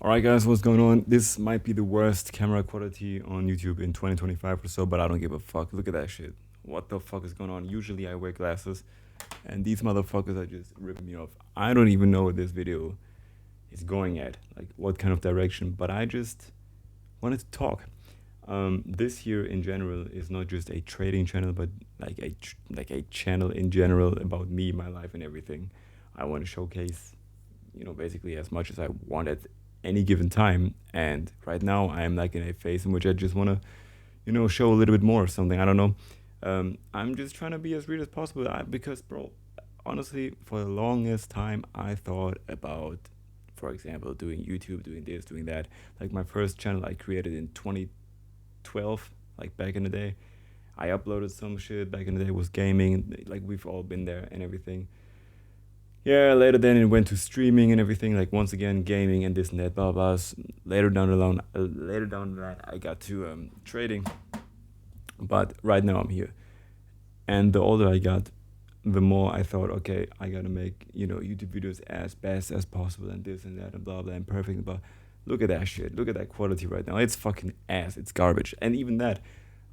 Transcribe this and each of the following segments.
Alright guys, what's going on? This might be the worst camera quality on YouTube in 2025 or so, but I don't give a fuck. Look at that shit. What the fuck is going on? Usually I wear glasses, and these motherfuckers are just ripping me off. I don't even know what this video is going at, like what kind of direction, but I just wanted to talk. This here in general is not just a trading channel, but like a channel in general about me, my life, and everything. I want to showcase, basically as much as I want at any given time. And right now, I am like in a phase in which I just want to, show a little bit more of something. I don't know. I'm just trying to be as real as possible because, bro, honestly, for the longest time, I thought about, for example, doing YouTube, doing this, doing that. Like my first channel I created in 2012, like back in the day. I uploaded some shit back in the day, was gaming, like we've all been there and everything. Yeah, later then it went to streaming and everything, like once again gaming and this and that, blah blah. Later down the line, I got to trading, but right now I'm here. And the older I got, the more I thought, okay, I gotta make YouTube videos as best as possible and this and that and blah blah and perfect. But look at that shit. Look at that quality right now. It's fucking ass. It's garbage. And even that,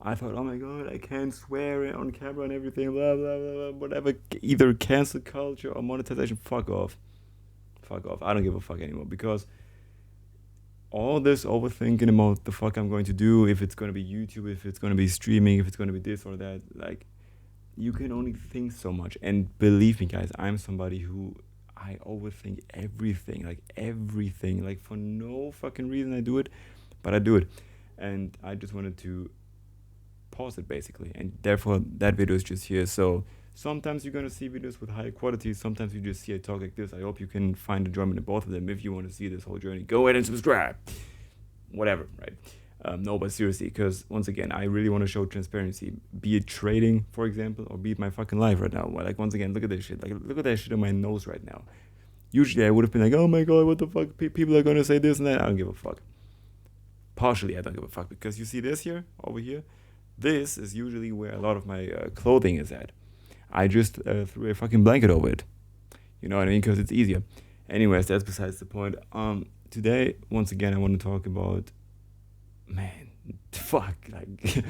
I thought, oh my god, I can't swear on camera and everything. Blah blah blah blah. Whatever. Either cancel culture or monetization. Fuck off. Fuck off. I don't give a fuck anymore because all this overthinking about the fuck I'm going to do, if it's gonna be YouTube, if it's gonna be streaming, if it's gonna be this or that, like you can only think so much. And believe me, guys, I'm somebody who I overthink everything, like for no fucking reason I do it, but I do it. And I just wanted to pause it basically, and therefore that video is just here. So sometimes you're gonna see videos with high quality, sometimes you just see a talk like this. I hope you can find enjoyment in both of them. If you want to see this whole journey, go ahead and subscribe, whatever, right? No, but seriously, because once again, I really want to show transparency, be it trading, for example, or be it my fucking life right now. Like, once again, look at this shit. Like, look at that shit on my nose right now. Usually, I would have been like, oh my god, what the fuck? People are gonna say this and that. I don't give a fuck. Partially, I don't give a fuck because you see this here, over here. This is usually where a lot of my clothing is at. I just threw a fucking blanket over it. You know what I mean? Because it's easier. Anyways, that's besides the point. Today, once again, I want to talk about, man, fuck, like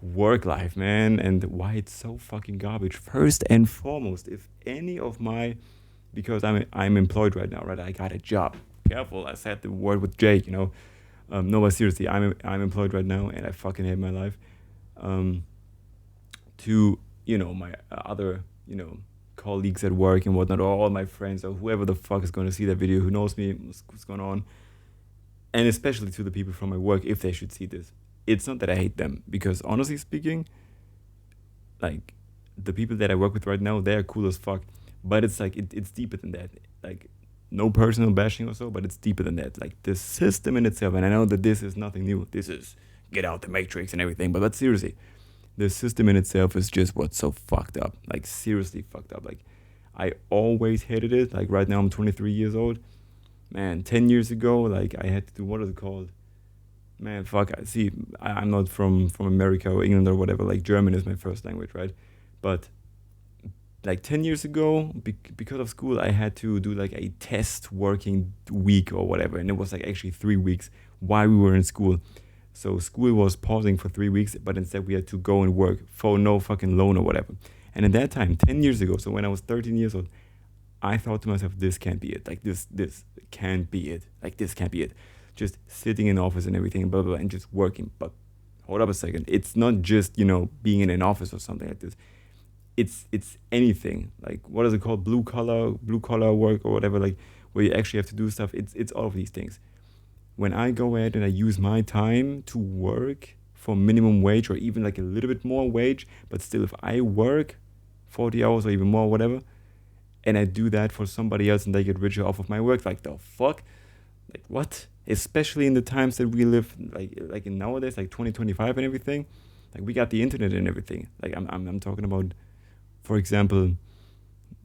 work life, man, and why it's so fucking garbage. First and foremost, if any of my, because I'm employed right now, right? I got a job. Careful, I said the word with Jake, no, but seriously, I'm employed right now, and I fucking hate my life. To my other colleagues at work and whatnot, or all my friends, or whoever the fuck is going to see that video, who knows me, what's going on, and especially to the people from my work, if they should see this. It's not that I hate them, because honestly speaking, like the people that I work with right now, they're cool as fuck. But it's like it's deeper than that. Like no personal bashing or so, but it's deeper than that. Like the system in itself, and I know that this is nothing new. This is get out the matrix and everything, but seriously, the system in itself is just what's so fucked up. Like seriously fucked up. Like I always hated it. Like right now I'm 23 years old. Man, 10 years ago, like I had to do, what is it called? Man, fuck. See, I'm not from America or England or whatever. Like German is my first language, right? But like 10 years ago, because of school, I had to do like a test working week or whatever. And it was like actually 3 weeks while we were in school. So school was pausing for 3 weeks, but instead we had to go and work for no fucking loan or whatever. And at that time, 10 years ago, so when I was 13 years old, I thought to myself, this can't be it. Like this can't be it. Like this can't be it. Just sitting in office and everything, blah, blah, blah, and just working. But hold up a second. It's not just, being in an office or something like this. It's anything. Like, what is it called? Blue collar work or whatever, like where you actually have to do stuff. It's all of these things. When I go ahead and I use my time to work for minimum wage or even like a little bit more wage, but still if I work 40 hours or even more, whatever, and I do that for somebody else and they get richer off of my work, like the fuck? Like what? Especially in the times that we live, like in nowadays, like 2025 and everything. Like we got the internet and everything. Like I'm talking about, for example,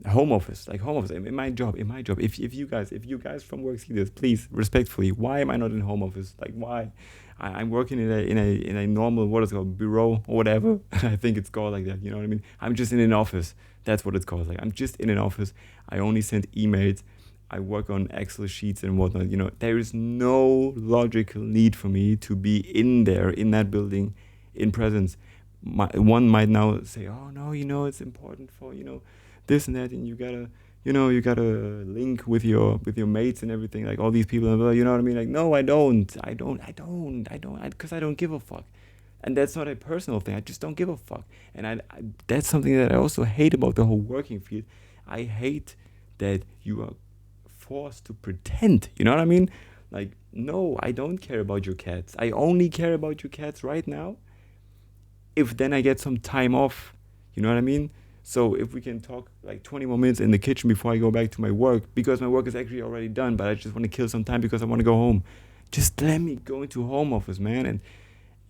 home office in my job. If you guys from work see this, please respectfully, why am I not in home office? Like why? I'm working in a normal, what is it called, bureau or whatever. I think it's called like that, you know what I mean? I'm just in an office. That's what it's called. Like I'm just in an office. I only send emails. I work on Excel sheets and whatnot. You know, there is no logical need for me to be in there, in that building, in presence. One might now say, oh no, you know, it's important for, you know, this and that, and you gotta, you know, you gotta link with your mates and everything, like all these people, you know what I mean? Like, no, I don't, because I don't give a fuck. And that's not a personal thing. I just don't give a fuck. And I that's something that I also hate about the whole working field. I hate that you are forced to pretend. You know what I mean? Like, no, I don't care about your cats. I only care about your cats right now if then I get some time off. You know what I mean? So if we can talk like 20 more minutes in the kitchen before I go back to my work, because my work is actually already done, but I just want to kill some time because I want to go home. Just let me go into home office, man,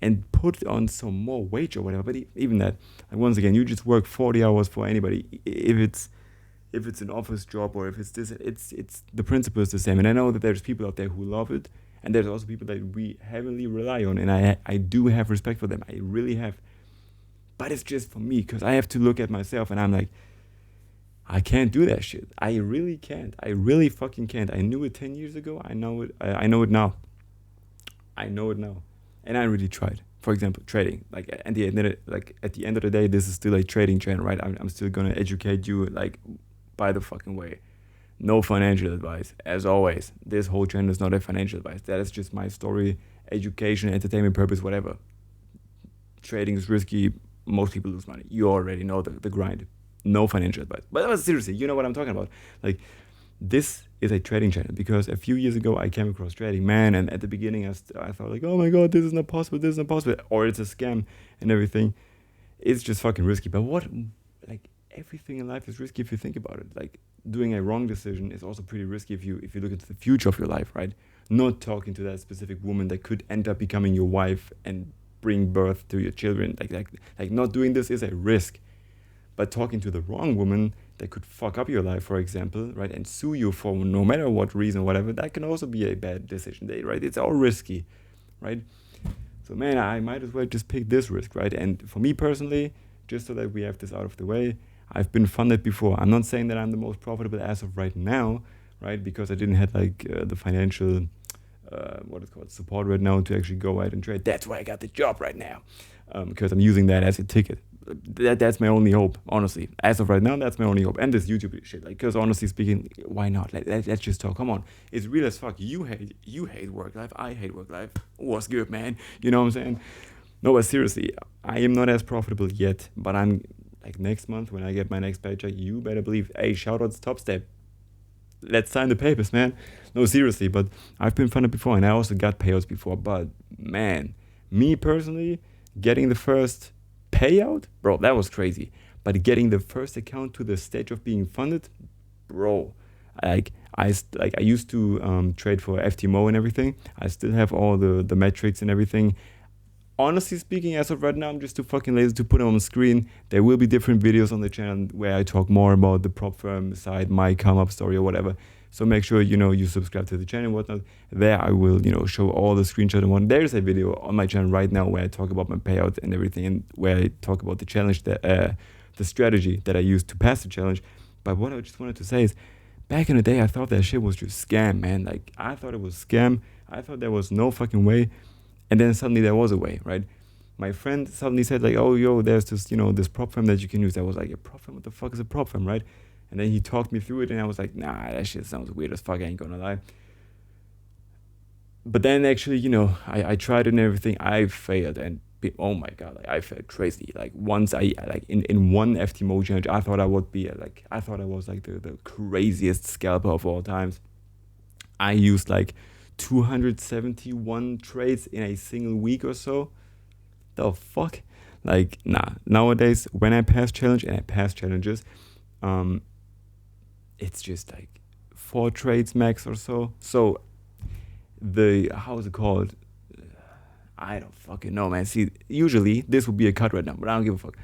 and put on some more wage or whatever. But even that, like, once again, you just work 40 hours for anybody. If it's an office job or if it's this, it's the principle is the same. And I know that there's people out there who love it, and there's also people that we heavily rely on, and I do have respect for them. I really have. But it's just for me, because I have to look at myself and I'm like, I can't do that shit. I really can't. I really fucking can't. I knew it 10 years ago. I know it. I know it now. I know it now. And I really tried. For example, trading. Like at the end of the day, this is still a trading channel, right? I'm still gonna educate you, like, by the fucking way. No financial advice, as always. This whole channel is not a financial advice. That is just my story, education, entertainment purpose, whatever. Trading is risky. Most people lose money. You already know the grind. No financial advice. But seriously, you know what I'm talking about. Like, this is a trading channel because a few years ago I came across trading, man, and at the beginning I thought like, oh my god, this is not possible, or it's a scam and everything. It's just fucking risky. But like, everything in life is risky if you think about it. Like, doing a wrong decision is also pretty risky if you look into the future of your life, right? Not talking to that specific woman that could end up becoming your wife and bring birth to your children. Like not doing this is a risk. But talking to the wrong woman that could fuck up your life, for example, right, and sue you for no matter what reason, whatever, that can also be a bad decision, right? It's all risky, right? So, man, I might as well just pick this risk, right? And for me personally, just so that we have this out of the way, I've been funded before. I'm not saying that I'm the most profitable as of right now, right? Because I didn't have like the financial support right now to actually go out and trade. That's why I got the job right now, because I'm using that as a ticket. That's my only hope, honestly. As of right now, that's my only hope. And this YouTube shit, like, because honestly speaking, why not? Let's just talk. Come on, it's real as fuck. You hate work life. I hate work life. What's good, man? You know what I'm saying? No, but seriously, I am not as profitable yet. But I'm like, next month when I get my next paycheck, you better believe. Hey, shout out to Top Step. Let's sign the papers, man. No, seriously. But I've been funded before, and I also got payouts before. But man, me personally, getting the first payout, bro, that was crazy. But getting the first account to the stage of being funded, bro, I used to trade for FTMO and everything. I still have all the metrics and everything. Honestly speaking, as of right now, I'm just too fucking lazy to put them on the screen. There will be different videos on the channel where I talk more about the prop firm side, my come up story or whatever. So make sure, you subscribe to the channel and whatnot. There I will, show all the screenshots and whatnot. There's a video on my channel right now where I talk about my payout and everything, and where I talk about the challenge, the strategy that I used to pass the challenge. But what I just wanted to say is, back in the day, I thought that shit was just scam, man. Like, I thought it was scam. I thought there was no fucking way. And then suddenly there was a way, right? My friend suddenly said like, oh, yo, there's this, this prop firm that you can use. I was like, a prop firm? What the fuck is a prop firm, right? And then he talked me through it, and I was like, nah, that shit sounds weird as fuck, I ain't gonna lie. But then actually, I tried it and everything. I failed, and oh my god, like, I felt crazy. Like, once in one FTMO challenge, I thought I would be I thought I was like the craziest scalper of all times. I used like 271 trades in a single week or so. The fuck? Like, nah. Nowadays, when I pass challenge, and I pass challenges, it's just like 4 trades max or so. So how is it called? I don't fucking know, man. See, usually this would be a cut right now, but I don't give a fuck.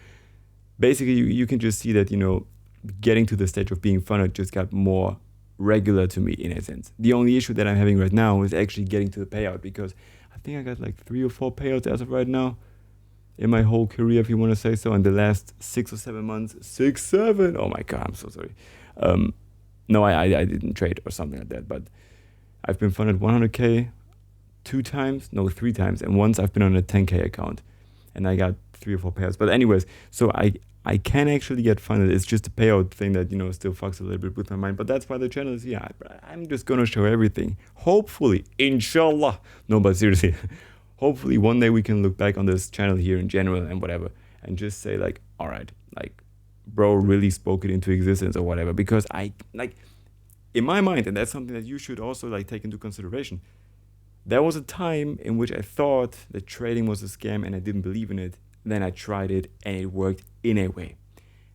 Basically, you can just see that, getting to the stage of being funded just got more regular to me, in a sense. The only issue that I'm having right now is actually getting to the payout, because I think I got like 3 or 4 payouts as of right now in my whole career, if you want to say so, in the last 6 or 7 months. 6, 7, oh my god, I'm so sorry. No, I didn't trade or something like that, but I've been funded 100K 3 times, and once I've been on a 10K account, and I got 3 or 4 payouts. But anyways, so I can actually get funded. It's just a payout thing that still fucks a little bit with my mind. But that's why the channel is here. I'm just gonna show everything. Hopefully, inshallah. No, but seriously, hopefully one day we can look back on this channel here in general and whatever, and just say like, all right, like, bro really spoke it into existence or whatever. Because I like, in my mind, and that's something that you should also like take into consideration. There was a time in which I thought that trading was a scam and I didn't believe in it. Then I tried it and it worked in a way.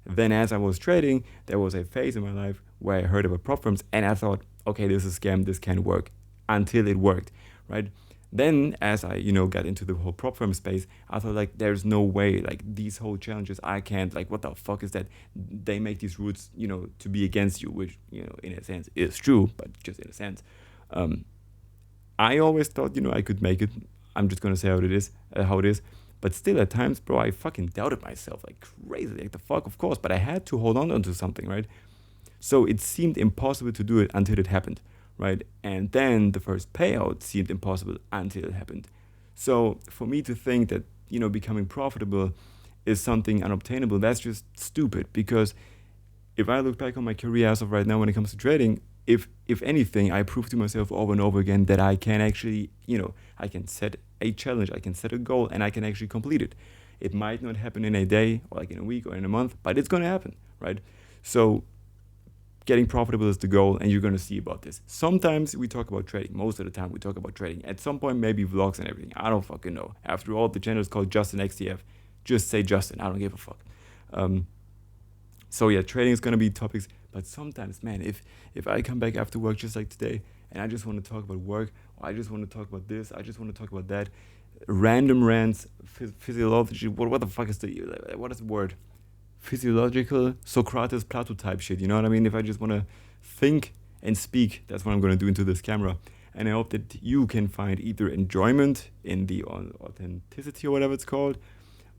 Then as I was trading, there was a phase in my life where I heard about prop firms and I thought, okay, this is a scam, this can't work, until it worked, right? Then as I, got into the whole prop firm space, I thought like, there's no way, like these whole challenges, I can't, like, what the fuck is that? They make these rules, to be against you, which, in a sense is true, but just in a sense. I always thought, I could make it. I'm just gonna say how it is. But still, at times, bro, I fucking doubted myself like crazy. Like the fuck, of course. But I had to hold on to something, right? So it seemed impossible to do it until it happened, right? And then the first payout seemed impossible until it happened. So for me to think that, becoming profitable is something unobtainable, that's just stupid. Because if I look back on my career as of right now when it comes to trading, if anything, I prove to myself over and over again that I can actually, I can set a challenge, I can set a goal, and I can actually complete it. It might not happen in a day or like in a week or in a month, but it's going to happen, right? So getting profitable is the goal, and you're going to see about this. Sometimes we talk about trading. Most of the time we talk about trading. At some point, maybe vlogs and everything. I don't fucking know. After all, the channel is called Justin XTF. Just say Justin. I don't give a fuck. So yeah, trading is going to be topics. But sometimes, man, if I come back after work just like today and I just want to talk about work, or I just want to talk about this, I just want to talk about that, random rants, physiology, what the fuck is what is the word? Physiological, Socrates, Plato type shit, you know what I mean? If I just want to think and speak, that's what I'm going to do into this camera. And I hope that you can find either enjoyment in the authenticity or whatever it's called,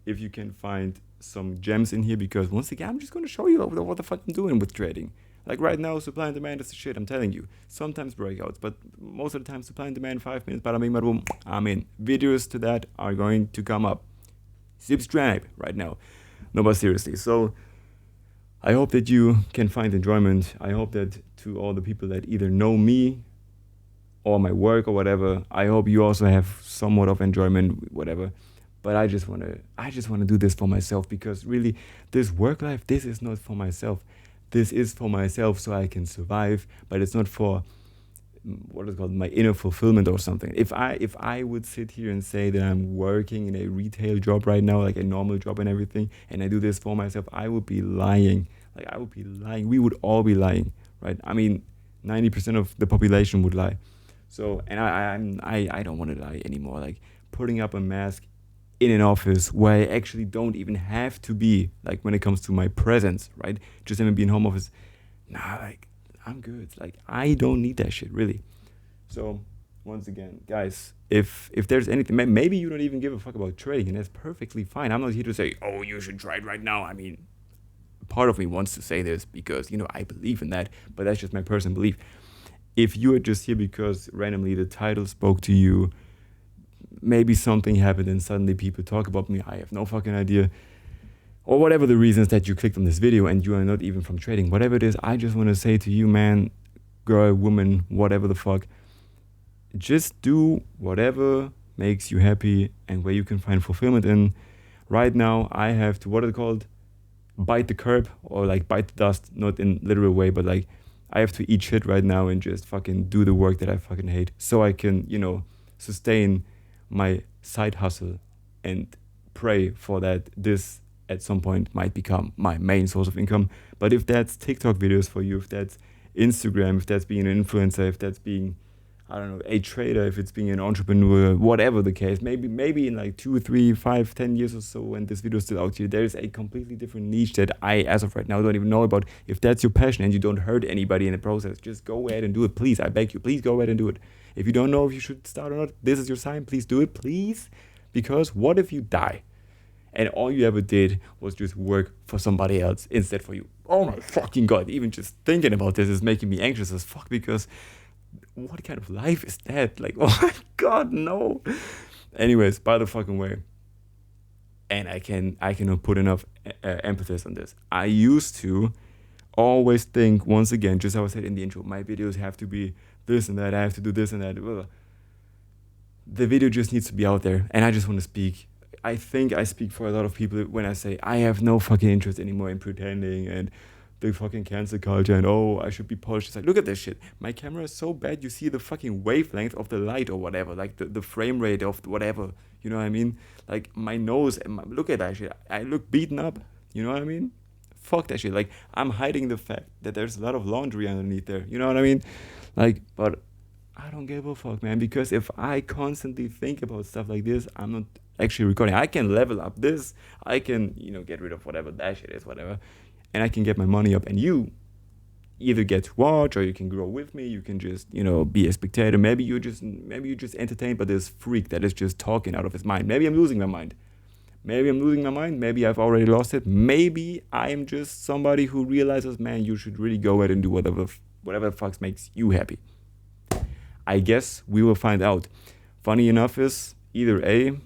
if you can find some gems in here, because once again, I'm just going to show you what the fuck I'm doing with trading. Like right now, supply and demand is the shit, I'm telling you. Sometimes breakouts, but most of the time, supply and demand, 5 minutes, bada bing, bada boom, I'm in. Videos to that are going to come up. Subscribe right now. No, but seriously. So I hope that you can find enjoyment. I hope that to all the people that either know me or my work or whatever, I hope you also have somewhat of enjoyment, whatever. But I just want to do this for myself, because really this work life, this is not for myself. This is for myself so I can survive, but it's not for what is called my inner fulfillment or something. If I would sit here and say that I'm working in a retail job right now, like a normal job and everything, and I do this for myself, I would be lying. Like I would be lying. We would all be lying, right? I mean, 90% of the population would lie. So, and I don't want to lie anymore. Like putting up a mask in an office where I actually don't even have to be, like when it comes to my presence, right? Just even be in home office. Nah, like I'm good. Like I don't need that shit, really. So once again, guys, if there's anything, maybe you don't even give a fuck about trading, and that's perfectly fine. I'm not here to say, oh, you should trade right now. I mean, part of me wants to say this because, I believe in that, but that's just my personal belief. If you are just here because randomly the title spoke to you, maybe something happened and suddenly people talk about me, I have no fucking idea, or whatever the reasons that you clicked on this video and you are not even from trading, whatever it is, I just want to say to you, man, girl, woman, whatever the fuck, just do whatever makes you happy and where you can find fulfillment in. Right now, I have to, what is it called? Bite the curb, or like bite the dust, not in literal way, but like I have to eat shit right now and just fucking do the work that I fucking hate so I can, sustain my side hustle and pray for that this at some point might become my main source of income. But if that's TikTok videos for you, if that's Instagram, if that's being an influencer, if that's being, I don't know, a trader, if it's being an entrepreneur, whatever the case, maybe in like 2, 3, 5, 10 years or so, when this video is still out here, there's a completely different niche that I, as of right now, don't even know about. If that's your passion and you don't hurt anybody in the process, just go ahead and do it, please. I beg you, please go ahead and do it. If you don't know if you should start or not, this is your sign. Please do it, please. Because what if you die? And all you ever did was just work for somebody else instead for you. Oh my fucking God, even just thinking about this is making me anxious as fuck, because what kind of life is that? Like, oh my God, no. Anyways, by the fucking way, and I cannot put enough emphasis on this. I used to always think, once again, just how I said in the intro, my videos have to be this and that, I have to do this and that. The video just needs to be out there, and I just want to speak. I think I speak for a lot of people when I say I have no fucking interest anymore in pretending and the fucking cancel culture and oh, I should be polished. It's like, look at this shit. My camera is so bad, you see the fucking wavelength of the light or whatever, like the frame rate of whatever, you know what I mean? Like my nose, and look at that shit. I look beaten up, you know what I mean? Fuck that shit. Like, I'm hiding the fact that there's a lot of laundry underneath there, you know what I mean? Like, but I don't give a fuck, man, because if I constantly think about stuff like this, I'm not actually recording. I can level up this, I can, get rid of whatever that shit is, whatever, and I can get my money up, and you either get to watch, or you can grow with me, you can just, be a spectator. Maybe you just entertained by this freak that is just talking out of his mind. Maybe I'm losing my mind. Maybe I've already lost it. Maybe I'm just somebody who realizes, man, you should really go ahead and do whatever the fuck makes you happy. I guess we will find out. Funny enough is either A,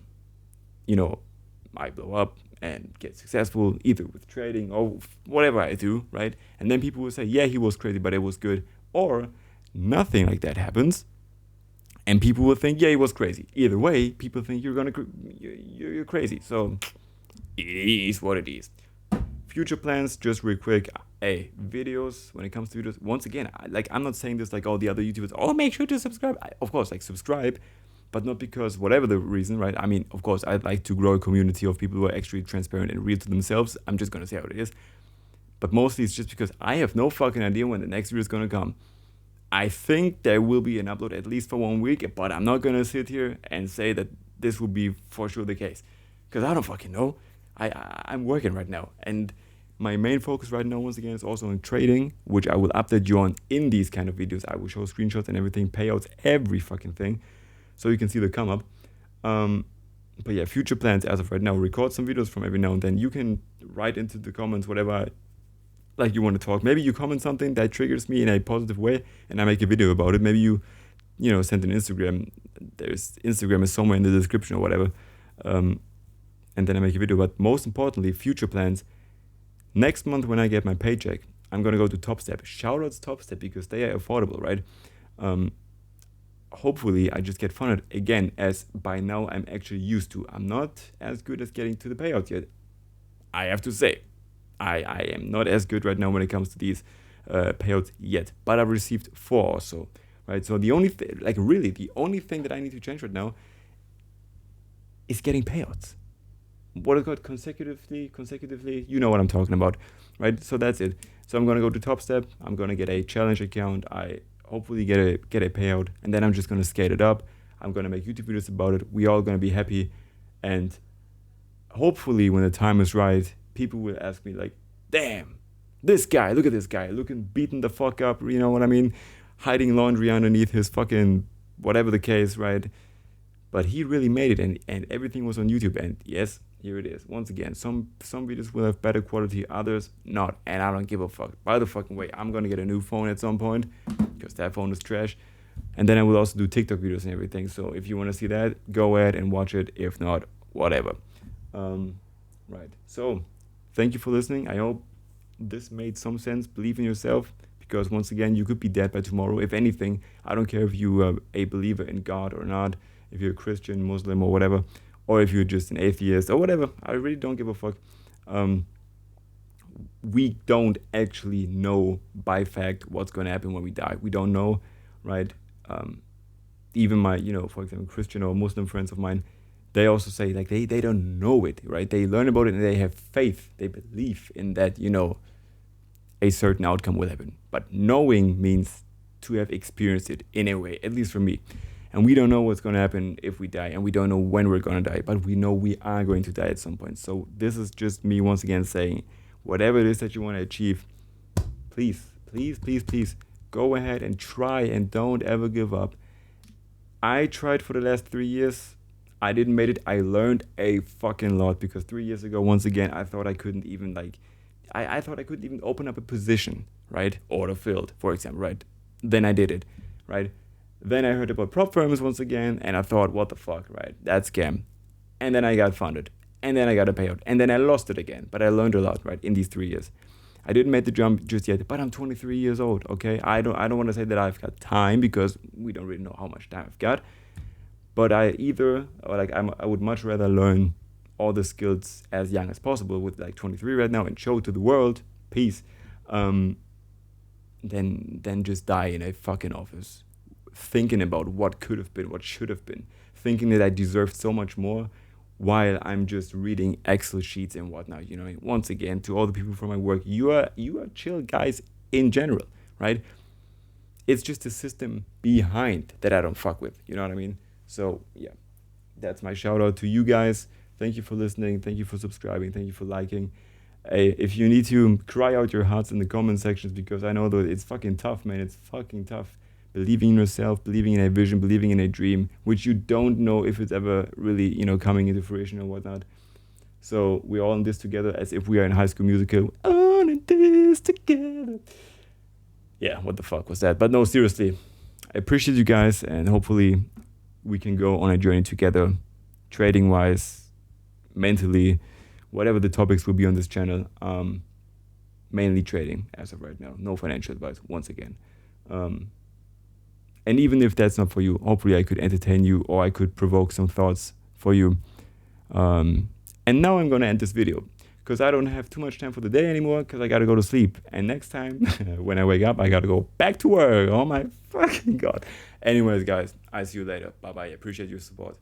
I blow up and get successful, either with trading or whatever I do, right? And then people will say, yeah, he was crazy, but it was good. Or nothing like that happens, and people will think, yeah, he was crazy. Either way, people think you're crazy. So it is what it is. Future plans, just real quick. Videos, when it comes to videos, once again, I'm not saying this like all the other YouTubers, oh, make sure to subscribe. Of course, subscribe, but not because whatever the reason, right? I mean, of course, I'd like to grow a community of people who are actually transparent and real to themselves. I'm just going to say how it is. But mostly it's just because I have no fucking idea when the next video is going to come. I think there will be an upload at least for 1 week, but I'm not going to sit here and say that this will be for sure the case, because I don't fucking know. I'm working right now, and my main focus right now, once again, is also on trading, which I will update you on in these kind of videos. I will show screenshots and everything, payouts, every fucking thing, so you can see the come up. But yeah, future plans as of right now, record some videos from every now and then. You can write into the comments whatever you want to talk. Maybe you comment something that triggers me in a positive way, and I make a video about it. Maybe you send an Instagram. There's Instagram is somewhere in the description or whatever. And then I make a video. But most importantly, future plans. Next month when I get my paycheck, I'm going to go to TopStep. Shout out to TopStep, because they are affordable, right? Hopefully I just get funded again, as by now I'm actually used to. I'm not as good as getting to the payouts yet, I have to say. I am not as good right now when it comes to these payouts yet, but I've received 4 or so, right? So the only thing that I need to change right now is getting payouts. What is called consecutively, you know what I'm talking about, right? So that's it. So I'm gonna go to TopStep. I'm gonna get a challenge account. I hopefully get a payout, and then I'm just gonna skate it up. I'm gonna make YouTube videos about it. We all gonna be happy, and hopefully when the time is right, people will ask me like, damn, this guy, look at this guy, looking beaten the fuck up, you know what I mean? Hiding laundry underneath his fucking whatever the case, right? But he really made it, and everything was on YouTube. And yes, here it is. Once again, some videos will have better quality, others not. And I don't give a fuck. By the fucking way, I'm going to get a new phone at some point, because that phone is trash. And then I will also do TikTok videos and everything. So if you want to see that, go ahead and watch it. If not, whatever. Right. So thank you for listening. I hope this made some sense. Believe in yourself, because once again, you could be dead by tomorrow. If anything, I don't care if you are a believer in God or not, if you're a Christian, Muslim, or whatever, or if you're just an atheist or whatever. I really don't give a fuck. We don't actually know by fact what's going to happen when we die. We don't know, right? Even my, for example, Christian or Muslim friends of mine, they also say like they don't know it, right? They learn about it and they have faith. They believe in that, a certain outcome will happen. But knowing means to have experienced it in a way, at least for me. And we don't know what's going to happen if we die, and we don't know when we're going to die, but we know we are going to die at some point. So this is just me once again saying, whatever it is that you want to achieve, please, please, please, please go ahead and try, and don't ever give up. I tried for the last 3 years. I didn't make it. I learned a fucking lot because 3 years ago, once again, I thought I couldn't even like, I thought I couldn't even open up a position, right? Order filled, for example, right? Then I did it, right? Then I heard about prop firms once again, and I thought, what the fuck, right? That's scam. And then I got funded, and then I got a payout, and then I lost it again. But I learned a lot, right, in these 3 years. I didn't make the jump just yet, but I'm 23 years old, okay? I don't want to say that I've got time because we don't really know how much time I've got. But I would much rather learn all the skills as young as possible with like 23 right now and show to the world, peace, than just die in a fucking office thinking about what could have been, what should have been, thinking that I deserved so much more while I'm just reading Excel sheets and whatnot. You know, once again, to all the people from my work, you are chill guys in general, right? It's just the system behind that I don't fuck with. You know what I mean? So yeah, that's my shout out to you guys. Thank you for listening. Thank you for subscribing. Thank you for liking. If you need to, cry out your hearts in the comment sections because I know that it's fucking tough, man. It's fucking tough. Believing in yourself, believing in a vision, believing in a dream, which you don't know if it's ever really, you know, coming into fruition or whatnot. So we're all in this together as if we are in High School Musical. On in this together. Yeah, what the fuck was that? But no, seriously, I appreciate you guys, and hopefully we can go on a journey together, trading wise, mentally, whatever the topics will be on this channel. Mainly trading as of right now. No financial advice, once again. And even if that's not for you, hopefully I could entertain you or I could provoke some thoughts for you. And now I'm going to end this video because I don't have too much time for the day anymore because I got to go to sleep. And next time when I wake up, I got to go back to work. Oh my fucking God. Anyways, guys, I see you later. Bye-bye. Appreciate your support.